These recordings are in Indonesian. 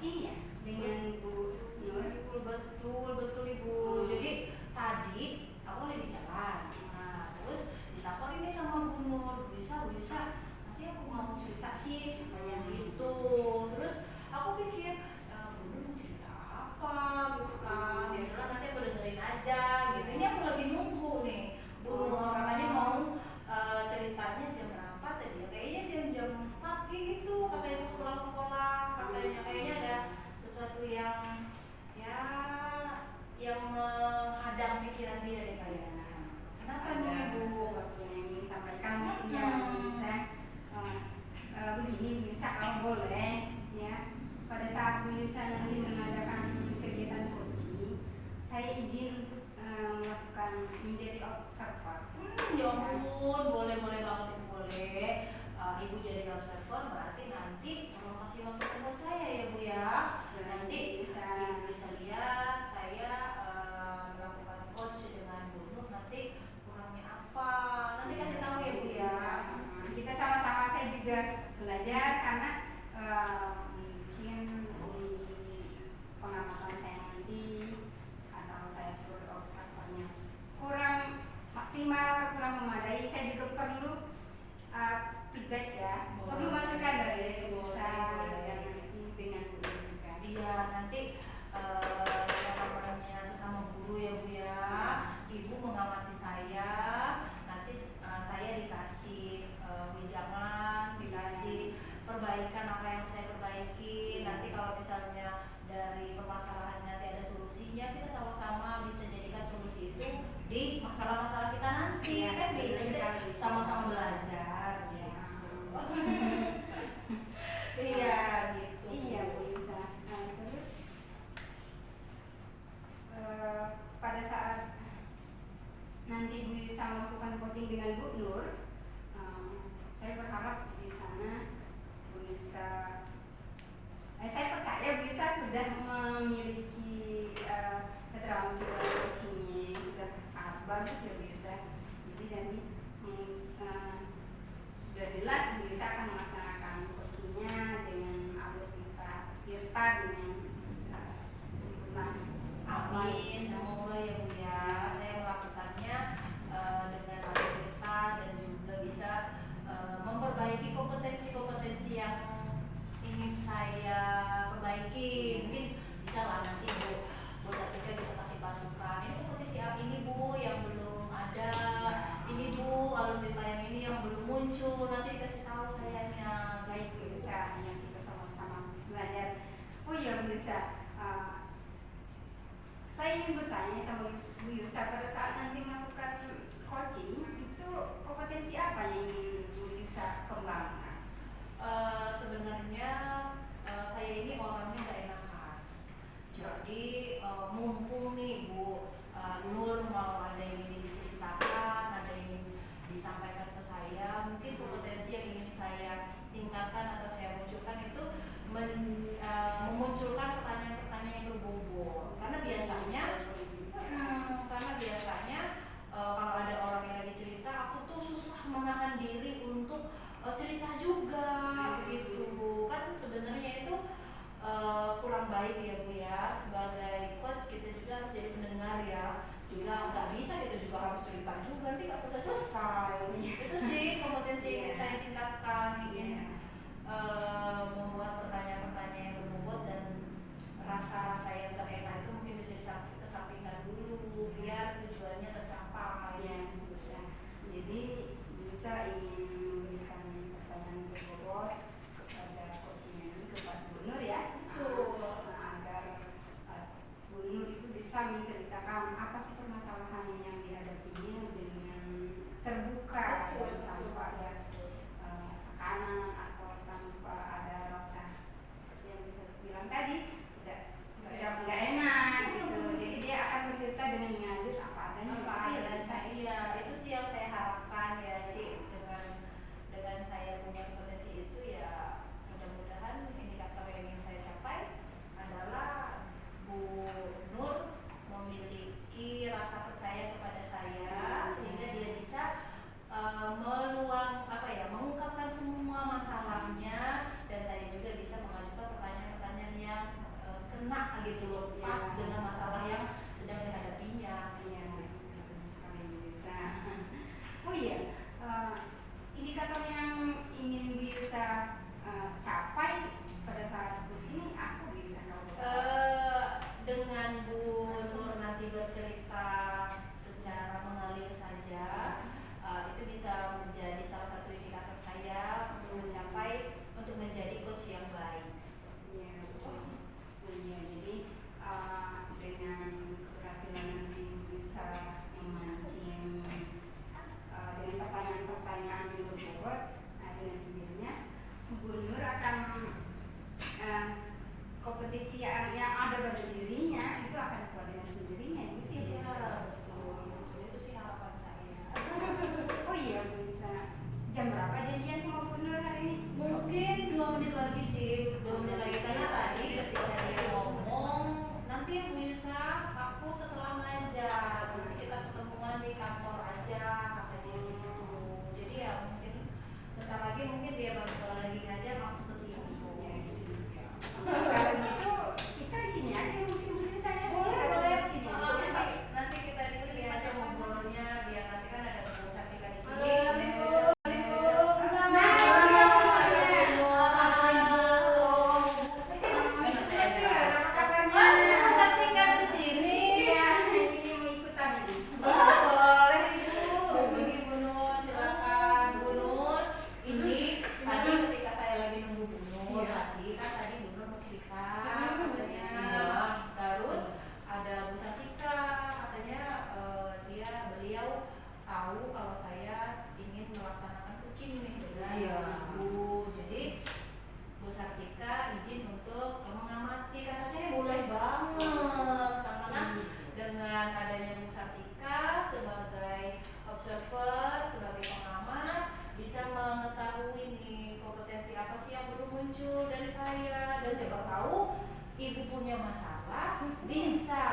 coaching ya dengan Bu Nur. Betul Ibu. Jadi tadi aku lagi di jalan. Nah, terus disapa ini sama Bu Nur. Bu Yusa, nanti aku mau cerita sih kayak gitu. Terus aku pikir Bu Nur mau cerita apa gitu kan. Ya udah nanti aku dengerin aja gitu. Ini aku lagi nunggu nih. Bu Nur katanya mau ceritanya jam berapa tadi ya? Kayaknya jam 4 gitu. Katanya pas pulang sekolah. Kayaknya ada sesuatu yang menghadang pikiran dia deh kayaknya. Kenapa Ada Ibu? sesuatu yang ingin disampaikan yang bisa begini bisa kalau boleh ya. Pada saat Bu Yusa nanti mengadakan kegiatan coaching, saya izin untuk melakukan menjadi observer. Ya ampun, boleh banget Ibu, boleh. Ibu jadi observer berarti nanti kalau kasih masukan buat saya ya Bu ya. Nanti bisa lihat saya melakukan coach dengan Bu Nur, nanti kurangnya apa. Nanti kasih tahu ya Bu ya. Kita sama-sama, saya juga belajar karena mungkin di pengamatan saya nanti atau saya sebagai observernya kurang maksimal atau kurang memadai, saya juga perlu feedback ya, perlu masukan dari bisa dan nanti dengan Bu juga. Iya, nanti namanya sesama guru ya Bu ya. Ibu mengamati saya, nanti saya dikasih wejangan, dikasih perbaikan apa yang saya perbaiki. Nanti kalau misalnya dari permasalahan nanti ada solusinya, kita sama-sama bisa jadikan solusi itu di masalah-masalah kita nanti. Ya, kan bisa kita sama-sama belajar ya. Iya gitu. Iya Bu Yusa. Nah, terus pada saat nanti Bu Yusa melakukan coaching dengan Bu Nur, saya berharap di sana Bu Yusa, saya percaya Bu Yusa sudah memiliki keterampilan coachingnya sudah sangat bagus ya Bu Yusa. Jadi nanti sudah jelas Bu Yusa akan melaksanakan coachingnya dengan alur Tirta dengan sempurna. Amin, semoga ya Bu ya. Saya melakukannya dengan alur Tirta dan juga bisa memperbaiki kompetensi-kompetensi yang ingin saya perbaiki. Mungkin bisa lah nanti Bu Satika bisa kasih masukan. Ini kompetensi ini Bu yang belum ada. Ini Bu alur Tirta yang ini yang belum muncul. Nanti dikasih tahu sayanya. Baik Bu Yusa, yang kita sama-sama belajar. Oh iya Bu Yusa, saya ingin bertanya sama Bu Yusa, pada saat nanti melakukan coaching itu kompetensi apa yang ingin Bu Yusa kembangkan? Sebenarnya saya ini orangnya gak enakan. Jadi mumpung nih Bu Nur mau ada yang ingin diceritakan, ada yang ingin disampaikan ke saya, mungkin kompetensi yang ingin saya tingkatkan atau saya munculkan itu memunculkan pertanyaan-pertanyaan yang berbobot. Karena biasanya gitu loh, pas dengan masalah yang sedang dihadapinya. Iya, benar sekali bisa. Oh iya, indikator yang ingin Bu Yusa capai pada saat Bu sini apa Bu Yusa Dengan Bu Nur nanti bercerita secara mengalir saja, itu bisa menjadi salah satu indikator saya untuk menjadi coach yang baik. Iya, betul. Iya, jadi dengan keberhasilan nanti bisa memancing dengan pertanyaan-pertanyaan yang berbobot, dengan sendirinya Bu Nur akan kompetisi yang ada pada dirinya itu akan kuat dengan sendirinya gitu ya. Iya, betul. Itu sih harapan saya. Oh iya, Bu bisa. Jam berapa janjian sama Bu Nur hari ini? Mungkin 2 menit lagi sih, 2 menit lagi, karena tadi ketika dia ngomong nanti ya Bu Yusa, aku setelah ngajar nanti kita ketemuan di kantor aja katanya gitu. Jadi ya mungkin bentar lagi mungkin dia baru lagi ngajar langsung ke sini. Kalau gitu kita di sini aja mungkin Bu Yusa ya. Boleh Di sini. nanti kita di sini aja ngobrolnya, biar nanti kan ada Bu Sartika di sini. Ibu punya masalah, bisa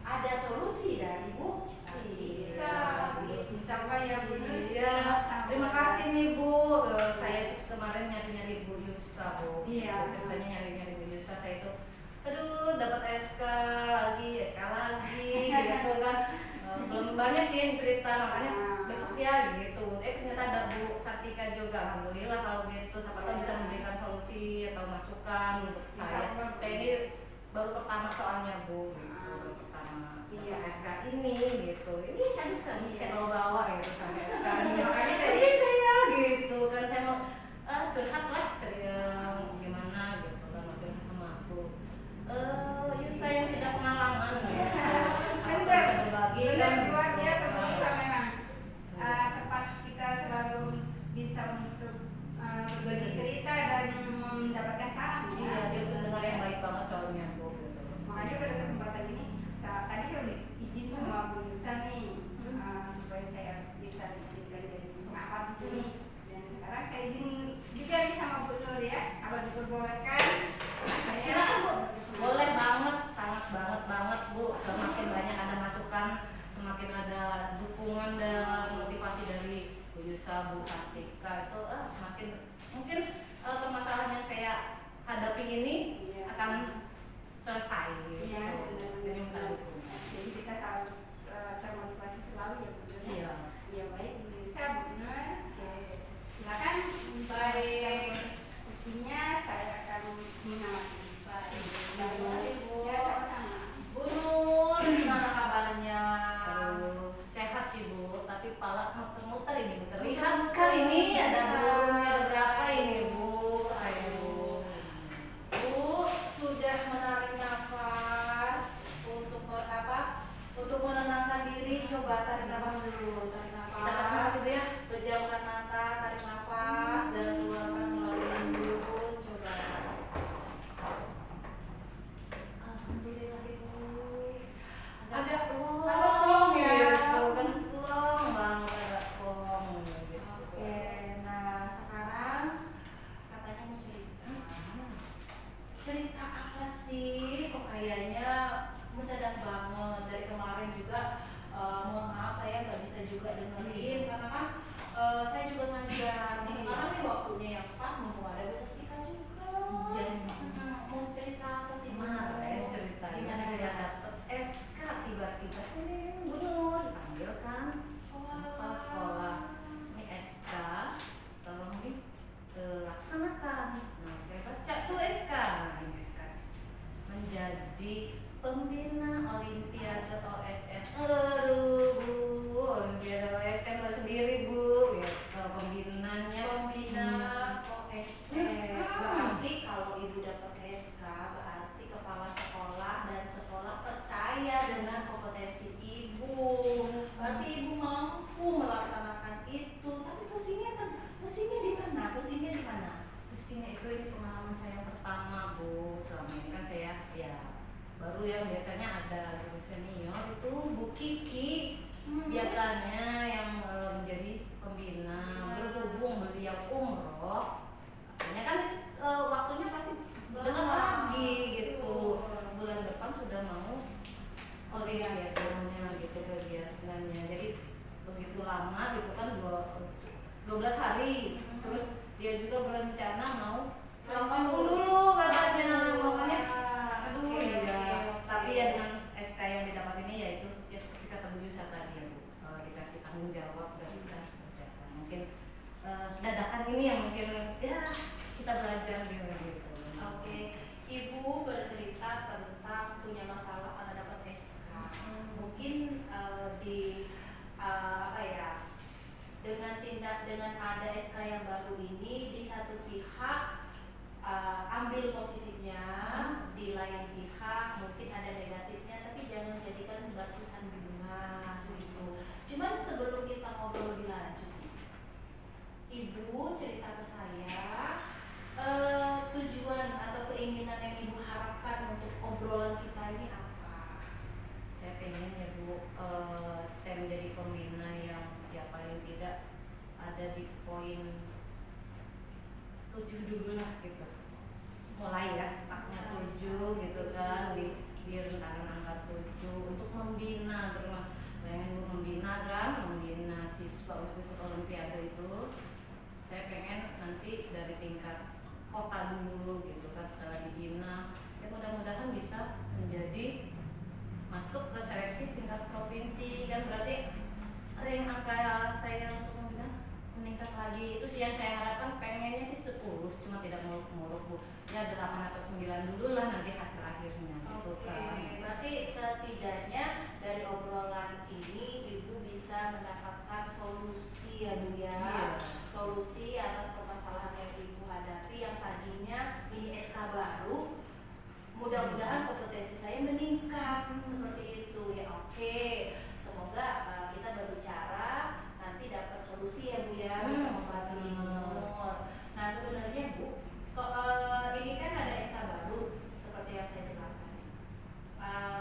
ada solusi dari Bu Sartika. Insya ya Bu. Iya, terima kasih nih Bu. Saya kemarin nyari-nyari Bu Yusa Bu. Iya. Ceritanya nyari-nyari Bu Yusa, saya itu aduh dapat SK lagi gitu kan. Belum banyak sih yang cerita, makanya besok ya gitu. Ternyata ada Bu Sartika juga. Alhamdulillah kalau gitu, siapa tahu bisa memberikan solusi atau masukan untuk saya. Saya ini baru pertama soalnya Bu, baru pertama SK ini gitu. Ini kan saya bawa gitu sampai SK-nya. Makanya dari saya gitu kan, saya mau curhat lah gimana gitu kan, mau curhat sama aku. Yusa yang sudah pengalaman gitu. Apa bisa berbagi kan? Luar biasa Bu Yusa memang. Tempat kita selalu bisa untuk berbagi cerita dan mendapatkan saran. Iya, dia pendengar yang baik banget soalnya Bu gitu. Makanya pada kesempatan ini tadi saya udah izin sama Bu Yusa nih supaya saya bisa diizinkan jadi pengamat di sini. Dan sekarang saya izin juga nih sama Bu Nur ya, kalau diperbolehkan. Silakan Bu. Boleh banget, sangat banget Bu. Semakin banyak ada masukan, semakin ada dukungan dan motivasi dari Bu Yusa, Bu Sartika itu semakin mungkin permasalahan yang saya hadapi ini akan selesai gitu. Iya, Jadi minta dukungan. jadi kita harus termotivasi selalu ya Bu Nur. Iya. Ya baik Bu Yusa, Bu Nur. Silakan. Baik. Kuncinya saya akan mengamati. Bu. Ya, sama-sama. Bu Nur, gimana kabarnya? Aduh, sehat sih Bu, tapi pala muter-muter ini Bu. Terlihat kali ini ada burungnya ada berapa ini Bu? Aduh. Bu sudah menarik nafas untuk untuk menenangkan diri. Coba tarik nafas dulu, tarik nafas. Kita tarik nafas dulu ya. Pejamkan mata, tarik nafas dan keluarkan melalui mulut. Coba. Alhamdulillah Ibu. Agak plong ya. Gitu kan plong banget, agak plong gitu. Oke, nah sekarang katanya mau cerita. Cerita apa sih? Kok kayaknya mendadak banget. Dari kemarin juga mohon maaf saya nggak bisa juga dengerin karena kan saya juga ngajar. Nah, sekarang nih waktunya yang pas, mumpung ada Bu Sartika juga. Iya. Mau cerita apa sih? Kemarin ceritanya pembina Olimpiade OSN. Aduh Bu, Olimpiade OSN lo sendiri Bu, ya pembinanya. Pembina OSN. Berarti kalau ibu dapat SK, berarti kepala sekolah dan sekolah percaya dengan kompetensi ibu. Berarti ibu mampu melaksanakan itu. Tapi pusingnya di mana? Pusingnya itu ini pengalaman saya pertama Bu. Selama ini kan saya ya baru ya, biasanya ada guru senior itu Bu Kiki biasanya yang menjadi pembina. Berhubung beliau umroh, makanya kan waktunya pasti dekat lagi gitu. Bulan depan sudah mau olimpiadenya gitu, kegiatannya. Jadi begitu lama gitu kan 12 hari. Terus dia juga berencana mau kampung dulu katanya, makanya aduh ya. Tapi ya dengan SK yang didapat ini yaitu ya seperti kata Bu Yusa tadi ya Bu, dikasih tanggung jawab dan kita harus kerjakan. Mungkin dadakan ini yang mungkin ya kita belajar gitu. Oke, ibu bercerita tentang punya masalah karena dapat SK. Mungkin apa ya? Dengan ada SK yang baru ini, di satu pihak ambil positifnya, di lain pihak mungkin ada negatifnya, tapi jangan jadikan batu sandungan gitu. Cuman sebelum kita ngobrol lebih lanjut, ibu cerita ke saya tujuan atau keinginan yang ibu harapkan untuk obrolan kita ini apa? Saya pengen ya Bu, saya menjadi pembina yang ya paling tidak ada di poin 7 dulu lah gitu. Mulai ya startnya 7 gitu kan, di rentakan angka 7 untuk membina. Bayangin Bu, membina kan, membina siswa untuk ikut olimpiade itu. Saya pengen nanti dari tingkat kota dulu gitu kan, setelah dibina ya mudah-mudahan bisa menjadi masuk ke seleksi tingkat provinsi kan, berarti rank angka saya untuk membina meningkat lagi. Itu sih yang saya harapkan, pengennya sih 10, cuma tidak muluk-muluk Bu, ya 8 atau 9 dulu lah nanti hasil akhirnya gitu kan. Berarti setidaknya dari obrolan ini ibu bisa mendapatkan solusi ya Bu ya. Iya. Solusi atas permasalahan yang ibu hadapi yang tadinya ini SK baru, mudah-mudahan kompetensi saya meningkat seperti itu ya. Oke, semoga kita berbicara nanti dapat solusi ya Bu ya, bisa membantu ibu. Nah sebenarnya Bu, ini kan ada SK baru seperti yang saya bilang tadi,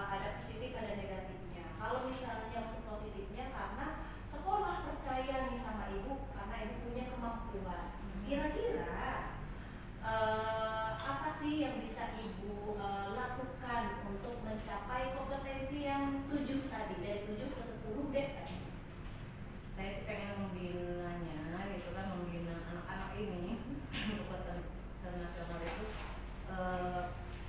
ada positif ada negatifnya. Kalau misalnya untuk positifnya karena sekolah percaya nih sama ibu karena ibu punya kemampuan. Kira-kira apa sih yang bisa ibu lakukan untuk mencapai kompetensi yang 7 tadi, dari 7 ke 10 deh? Saya sih pengen membinanya gitu kan, membina anak-anak ini untuk ke nasional itu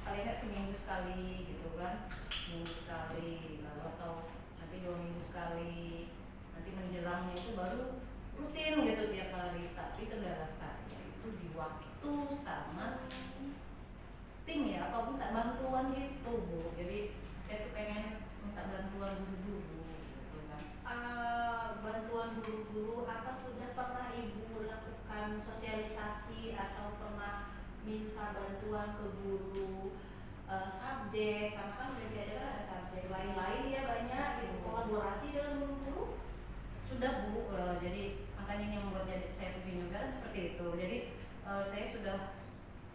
paling nggak seminggu sekali gitu kan, seminggu sekali, lalu atau nanti 2 minggu sekali, nanti menjelangnya itu baru rutin gitu tiap hari. Tapi kendala saya itu di waktu sama tim ya, atau minta bantuan gitu Bu. Jadi saya tuh pengen minta bantuan guru-guru gitu kan. Bantuan guru-guru, apa sudah pernah ibu lakukan sosialisasi atau pernah minta bantuan ke guru subjek? Karena kan berbeda kan, ada subjek lain-lain ya banyak gitu, kolaborasi dengan guru-guru. Sudah Bu, jadi makanya ini yang membuat saya pusing juga kan seperti itu. Jadi saya sudah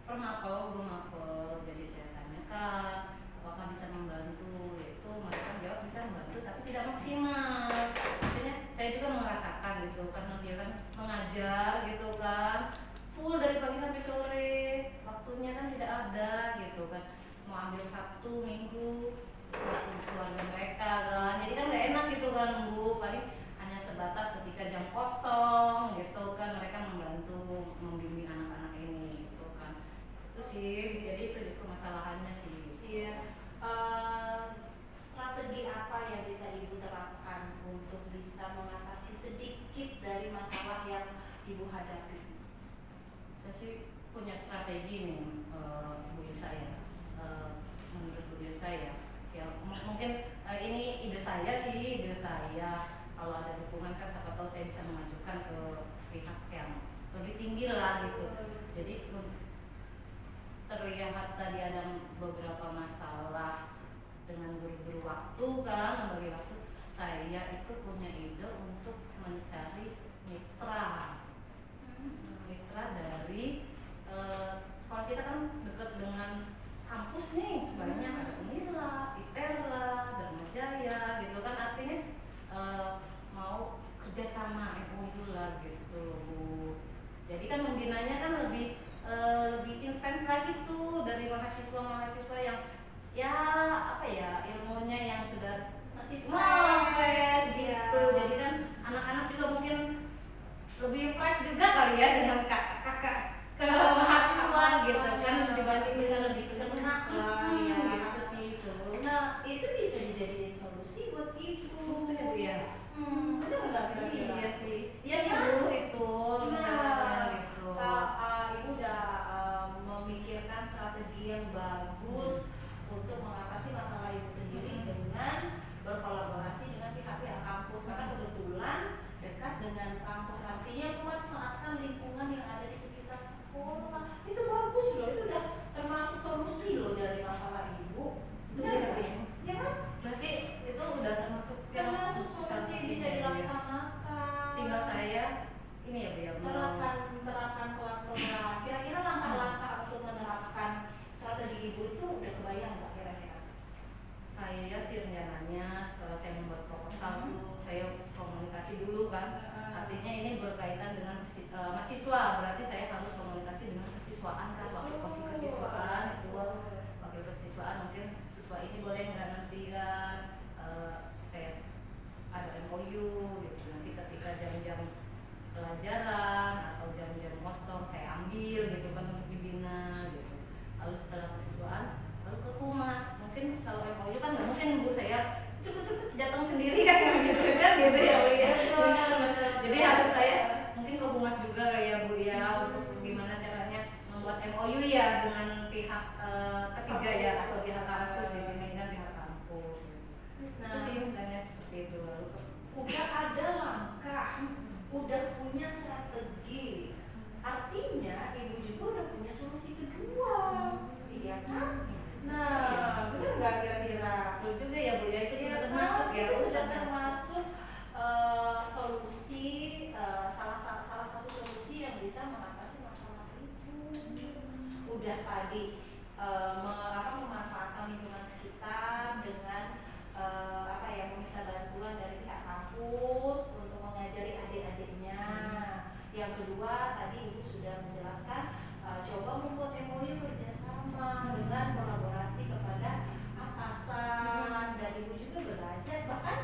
belum mapel, jadi saya tanyakan apakah bisa membantu, yaitu mereka jawab bisa membantu tapi tidak maksimal. Artinya saya juga merasakan gitu, karena dia kan mengajar gitu kan, full dari pagi sampai sore, waktunya kan tidak ada gitu kan, mau ambil Sabtu, Minggu waktu keluarga mereka kan, jadi kan nggak enak gitu kan Bu. Paling hanya sebatas ketika jam kosong gitu kan, mereka membantu membimbing anak-anak ini gitu kan. Itu sih, jadi itu permasalahannya sih. Iya. Strategi apa yang bisa ibu terapkan untuk bisa mengatasi sedikit dari masalah yang ibu hadapi? Saya sih punya strategi nih Bu Yusa ya. Menurut Bu Yusa ya, mungkin ini ide saya kalau ada dukungan kan siapa tahu saya bisa mengajukan ke pihak yang lebih tinggi lah gitu. Jadi terlihat tadi ada beberapa masalah dengan buru-buru waktu kan, membagi waktu. Saya itu punya ide untuk mencari mitra dari sekolah kita kan dekat dengan kampus nih, banyak ada Unila, ITERLA, Dharma Jaya gitu kan, artinya mau kerjasama MOU lah gitu loh Bu. Jadi kan membinanya kan lebih intens lagi tuh dari mahasiswa yang ya apa ya ilmunya yang sudah masih fresh gitu. Jadi kan anak-anak juga mungkin lebih fresh juga kali ya dengan kakak-kakak ke mahasiswa gitu kan, dibanding bisa lebih kena lah ya gitu sih itu. Nah itu bisa dijadiin solusi buat ibu ya. Benar nggak kira-kira? Iya sih Bu itu. Nah, gitu. Ibu udah memikirkan strategi yang bagus untuk mengatasi masalah ibu sendiri dengan berkolaborasi dengan pihak-pihak kampus. Karena kebetulan dekat dengan kampus, artinya memanfaatkan lingkungan yang ada di sekitar sekolah. Itu bagus loh, itu udah termasuk solusi loh dari masalah ibu. Benar nggak? Ya kan? Berarti itu udah termasuk solusi yang bisa dilaksanakan. Tinggal saya ini ya Bu ya, terapkan pelan-pelan. Kira-kira langkah-langkah untuk menerapkan strategi ibu itu udah kebayang nggak kira-kira? Saya sih rencananya setelah saya membuat proposal tuh saya komunikasi dulu kan. Artinya ini berkaitan dengan mahasiswa, berarti saya harus komunikasi dengan kesiswaan kan, wakil kesiswaan itu wakil kesiswaan mungkin siswa ini boleh nggak nanti kan saya ada MOU gitu, nanti ketika jam-jam pelajaran atau jam-jam kosong saya ambil gitu kan untuk dibina gitu. Lalu setelah kesiswaan lalu ke humas. Mungkin kalau MOU kan nggak mungkin Bu saya cepet-cepet datang sendiri kan gitu ya Bu ya. Jadi harus saya mungkin ke humas juga ya Bu ya, untuk gimana caranya membuat MOU ya dengan pihak ketiga ya, atau pihak kampus di sini dan pihak kampus gitu. Itu sih sebenarnya seperti itu. Lalu Udah ada langkah, udah punya strategi, artinya ibu juga udah punya solusi kedua, iya kan? Nah, benar nggak kira-kira? betul juga ya Bu ya, itu Iya, juga termasuk ya. itu sudah termasuk solusi, salah satu solusi yang bisa mengatasi masalah itu. Udah tadi memanfaatkan lingkungan sekitar dengan meminta bantuan dari pihak kampus untuk mengajari adik-adiknya. Yang kedua tadi ibu sudah menjelaskan coba membuat MOU kerjasama dengan kolaborasi kepada atasan, dan ibu juga belajar, bahkan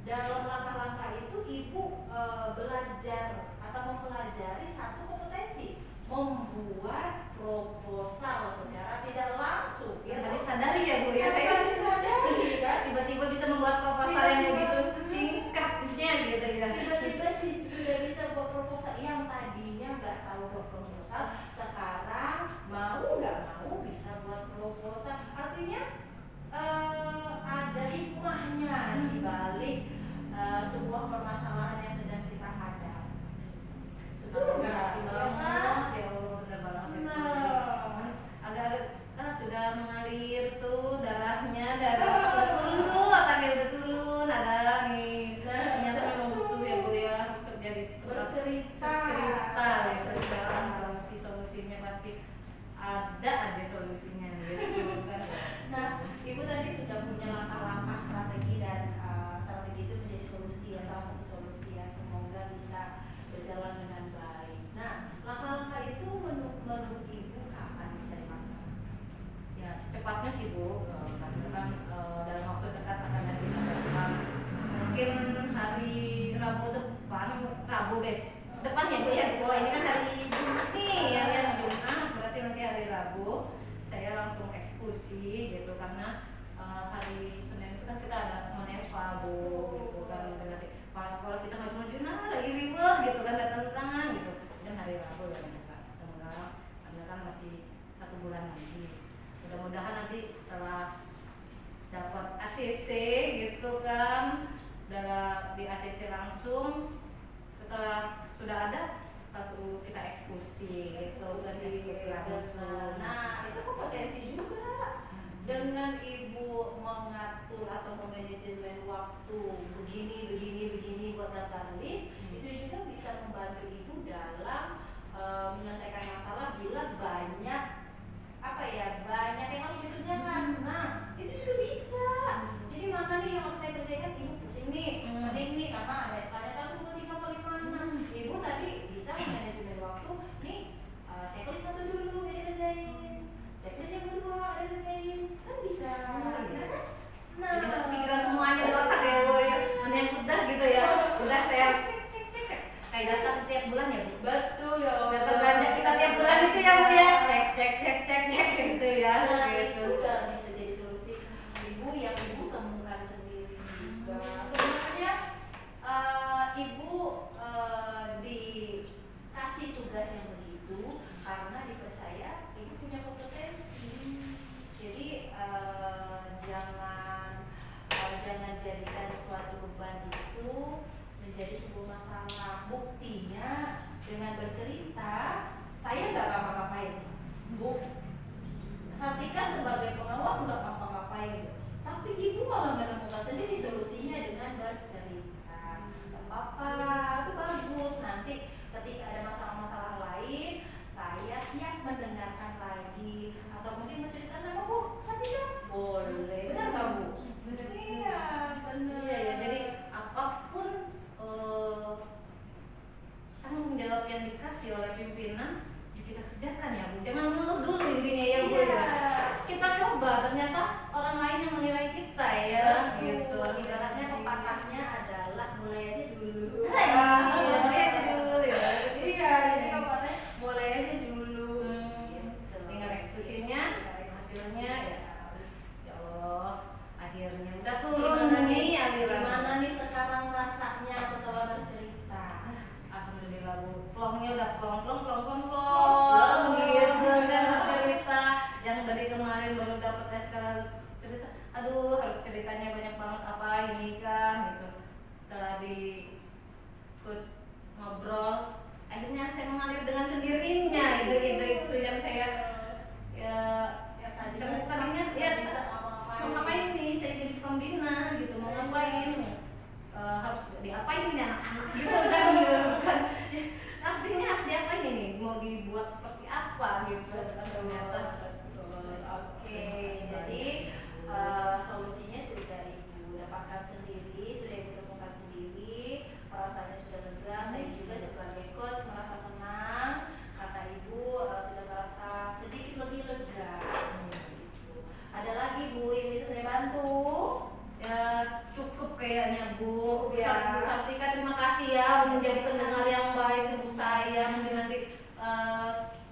dalam langkah-langkah itu ibu belajar atau mempelajari satu kompetensi, membuat proposal secara tidak langsung. Ya tadi sadari ya Bu ya, saya sadari kan, tiba-tiba bisa membuat proposal yang begitu singkatnya gitu ya. Tiba-tiba sih sudah bisa buat proposal yang tadinya nggak tahu buat proposal, sekarang mau nggak mau bisa buat proposal. Artinya ada hikmahnya di balik sebuah permasalahan yang sedang kita hadapi. Betul nggak? Ya Allah, benar banget. Agak-agak sudah mengalir tuh darahnya dari otaknya udah turun, ada nih. Ternyata memang butuh ya Bu ya terjadi Bercerita ya, sekarang solusinya pasti ada aja solusinya gitu kan. Nah, ibu tadi sudah punya langkah-langkah strategi, dan strategi itu menjadi solusi ya, salah satu solusi ya, semoga bisa berjalan dengan baik. Nah, langkah-langkah itu menurut ibu kapan bisa dilaksanakan? Ya secepatnya sih Bu, karena kan dalam waktu dekat akan ada tindakan. Mungkin hari Rabu depan ya Bu ya. Oh ini kan hari Jumat nih ya Jumat, berarti nanti hari Rabu saya langsung eksekusi gitu, karena hari Senin itu kan kita ada meneval Bu gitu kan, nanti kepala sekolah kita maju-maju lagi ribet gitu kan, datang gitu. Dan hari Rabu ya Pak, semoga karena kan masih 1 bulan lagi. Mudah-mudahan nanti setelah dapat ACC gitu kan, dalam di ACC langsung setelah sudah ada langsung kita eksekusi gitu kan, eksekusi langsung. Nah itu kompetensi juga. Dengan ibu mengatur atau memanajemen waktu begini buat daftar list, itu juga bisa membantu ibu dalam menyelesaikan masalah bila banyak banyak yang harus dikerjakan. Nah itu juga bisa. Jadi mana nih yang harus saya kerjakan, ibu pusing nih, mending nih karena ada SK-nya 1, 2, 3, 4, 5, 6. Ibu tadi bisa manajemen waktu nih, checklist 1 dulu yang dikerjain, checklist yang kedua ada dikerjain, kan bisa. Nah, Jadi nggak kepikiran semuanya di otak ya Bu ya, mana yang udah gitu ya, udah saya cek kayak daftar tiap bulan ya Bu. betul ya. Daftar belanja kita tiap bulan itu ya Bu ya, cek gitu ya. Nah, Gitu. itu udah bisa jadi solusi ibu yang ibu temukan sendiri juga. Sebenarnya ibu dikasih tugas yang begitu karena dipercaya ibu punya kompetensi. Jadi jangan jadikan suatu beban itu menjadi sebuah masalah. Buktinya dengan bercerita, saya nggak ngapa-ngapain, Bu. Sartika sebagai pengawas nggak ngapa-ngapain, tapi ibu malah menemukan sendiri solusinya dengan bercerita. Nggak apa-apa, itu bagus. Nanti ketika ada masalah-masalah lain, saya siap mendengarkan lagi atau mungkin mencerita sama Bu Sartika, boleh. Benar nggak Bu? Iya, benar. Iya ya, jadi apapun tanggung jawab yang dikasih oleh pimpinan ya kita kerjakan ya Bu. Jangan mengeluh dulu intinya ya Bu. Iya. Kita coba, ternyata orang lain yang menilai kita ya. Gitu. Ibaratnya pepatahnya adalah mulai aja dulu. Iya, mulai aja dulu ya. Iya, jadi pepatahnya mulai aja dulu. Gitu. Tinggal eksekusinya, hasilnya ya Allah, akhirnya udah turun nih aliran. Gimana nih sekarang rasanya setelah bercerita? Alhamdulillah Bu, plongnya udah plong Plong. gitu kan cerita yang dari kemarin baru dapat SK cerita, aduh harus ceritanya banyak banget apa ini kan gitu. Setelah di coach ngobrol, akhirnya saya mengalir dengan sendirinya itu yang saya ya tadi terus tadinya ya bisa mau ngapain nih, saya jadi pembina gitu, mau ngapain, harus diapain ini anak-anak gitu kan artinya harus diapain ini, mau dibuat seperti apa gitu kan ternyata. Oke, jadi solusinya sudah ibu dapatkan sendiri, sudah ibu temukan sendiri, perasaannya sudah lega. Saya juga sebagai coach merasa senang karena ibu sudah merasa sedikit lebih lega. Ada lagi Bu yang bisa saya bantu? Ya cukup kayaknya Bu. Ya. Bu Sartika terima kasih ya menjadi pendengar yang baik untuk saya. Mungkin nanti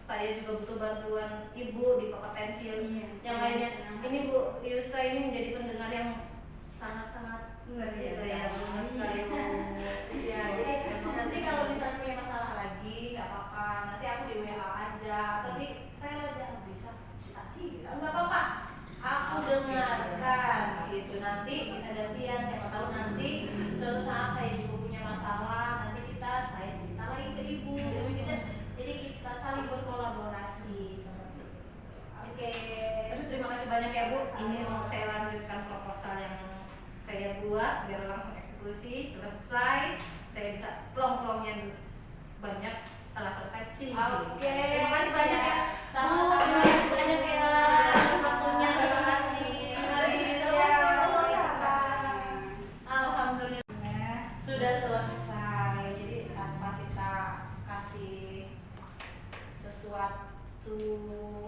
saya juga butuh bantuan Ibu di kompetensi yang lainnya. Ini Bu Yusa ini menjadi pendengar yang sangat-sangat luar biasa ya, benar sekali Bu. Iya, jadi nanti kalau misalnya punya masalah lagi nggak apa-apa, nanti aku di WA aja atau di tel aja, bisa cerita sih gitu. Nggak apa-apa, aku dengarkan gitu. Nanti kita gantian, siapa tahu nanti suatu saat saya juga punya masalah, nanti saya cerita lagi ke ibu, jadi kita saling berkolaborasi seperti itu. Oke. Aduh, terima kasih banyak ya Bu. Ini mau saya lanjutkan proposal yang saya buat biar langsung eksekusi selesai. Saya bisa plong-plongnya banyak setelah selesai pilih. Oke. Terima kasih banyak ya. Sama-sama. Terima kasih banyak ya waktunya. Terima kasih. Mari Alhamdulillah sudah selesai. Jadi tanpa kita kasih sesuatu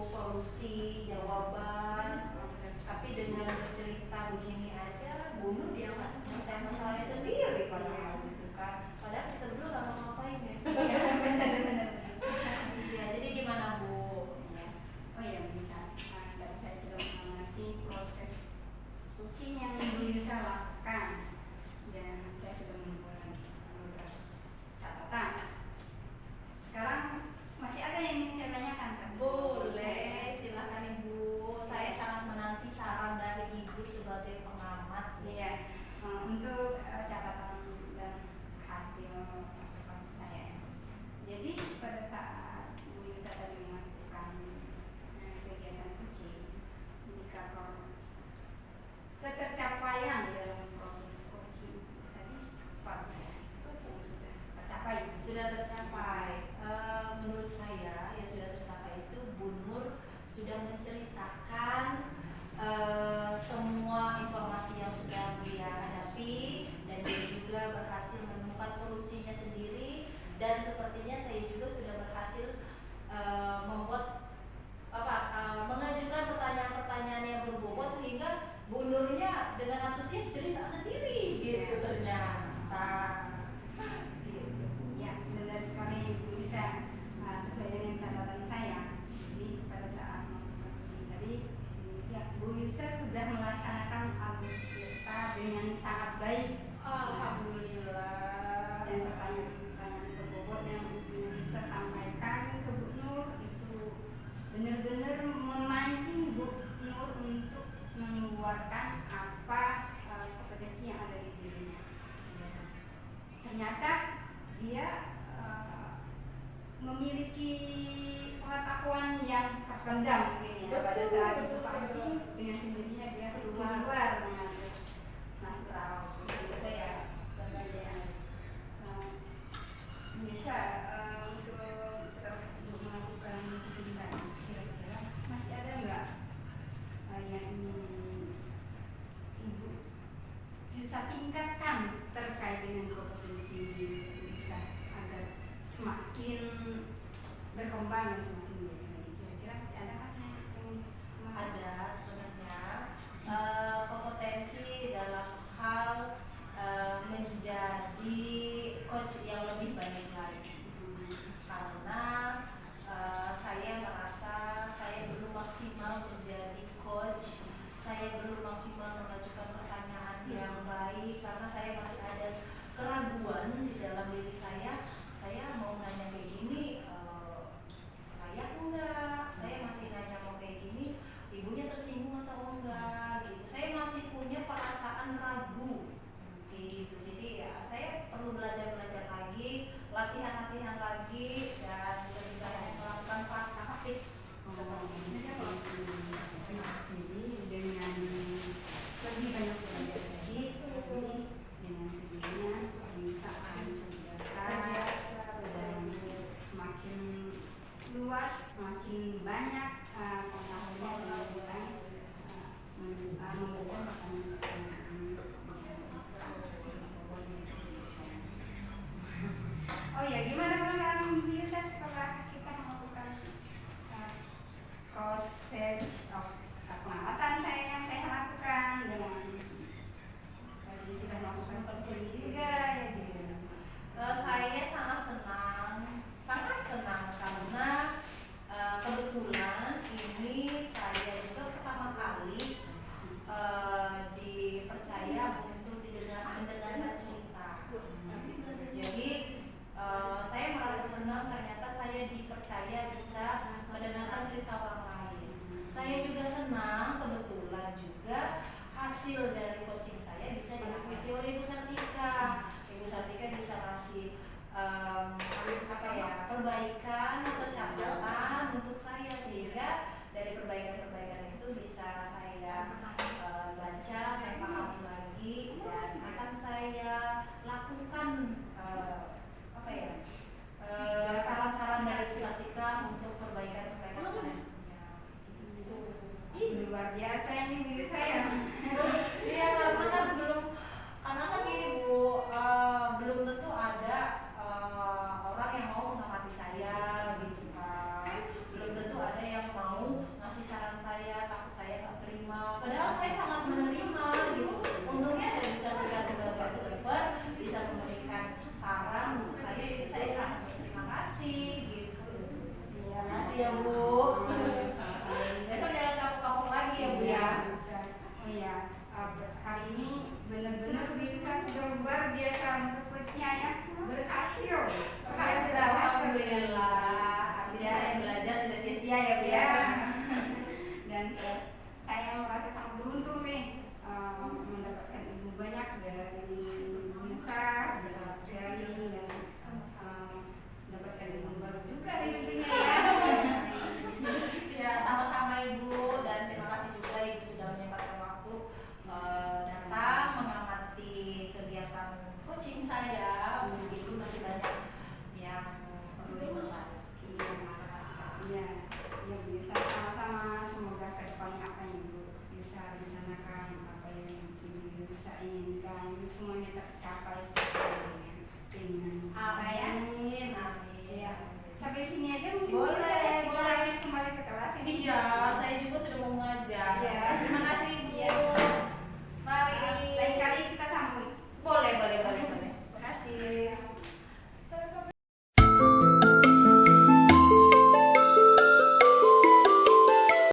solusi jawaban, tapi dengan bercerita begini aja, bunuh dia saya masalahnya sendiri padahal gitu kan. Padahal kita berdua nggak mau ngapain ya. Iya, jadi gimana Bu? Oh ya bisa. Dan saya sudah mengerti proses coaching yang Ibu Yusa lakukan dan saya sudah mengumpulkan beberapa catatan. Sekarang masih ada yang ingin saya tanyakan kan? Boleh, silakan Ibu. Saya sangat menanti saran dari Ibu sebagai bunurnya dengan antusias cerita sendiri gitu ternyata. Gitu. Ya, benar sekali Bu Yulisa. Sesuai dengan catatan saya, jadi pada saat melakukan coaching tadi, Bu Yulisa sudah melaksanakan algoritma dengan sangat baik. Alhamdulillah. Dan pertanyaan-pertanyaan berbobot yang Bu Yulisa sampaikan ke Bu Nur itu benar-benar memancing Bu Nur untuk mengeluarkan apa kompetensi yang ada di dirinya. Ternyata dia memiliki pengetahuan yang terpendam mungkin ya. Pada saat itu pancing dengan sendirinya dia keluar mengalir natural. Jadi saya bisa untuk melakukan kejujuran kira-kira masih ada nggak yang ingin Ibu bisa tingkatkan terkait dengan kompetensi bisa agar semakin berkembang dan semakin baik. Kira-kira masih ada kan yang Ada sebenarnya kompetensi dalam hal menjadi coach yang lebih baik lagi. Karena saya merasa saya belum maksimal menjadi coach, saya belum maksimal mengajukan pertanyaan yang baik karena saya masih ada keraguan di dalam diri saya mau nanya kayak gini layak enggak, saya masih nanya mau kayak gini ibunya tersinggung atau enggak gitu, saya masih punya perasaan ragu kayak gitu. Jadi ya saya perlu belajar lagi, latihan lagi dan lebih banyak melakukan praktik seperti ini. Jadi dengan lebih banyak belajar lagi, jadi dengan sendirinya bisa terbiasa dan semakin luas, semakin banyak pengetahuan yang memberikan pertanyaan. Oh ya, gimana perasaan Bu Yulisa setelah kita melakukan proses pengamatan yang saya lakukan dengan tadi sudah melakukan coaching juga ya gitu. Saya sangat senang karena kebetulan ini saya juga pertama kali dipercaya untuk mendengarkan cerita. Jadi saya merasa senang ternyata saya dipercaya bisa mendengarkan cerita orang lain. Saya juga senang kebetulan juga hasil dari coaching saya bisa diikuti oleh Ibu Sartika. Ibu Sartika bisa kasih perbaikan atau catatan untuk saya sehingga dari perbaikan-perbaikan itu bisa saya baca, saya pahami lagi dan akan saya lakukan saran-saran dari Bu Sartika untuk perbaikan selanjutnya. Luar biasa ini Bu Yulisa ya.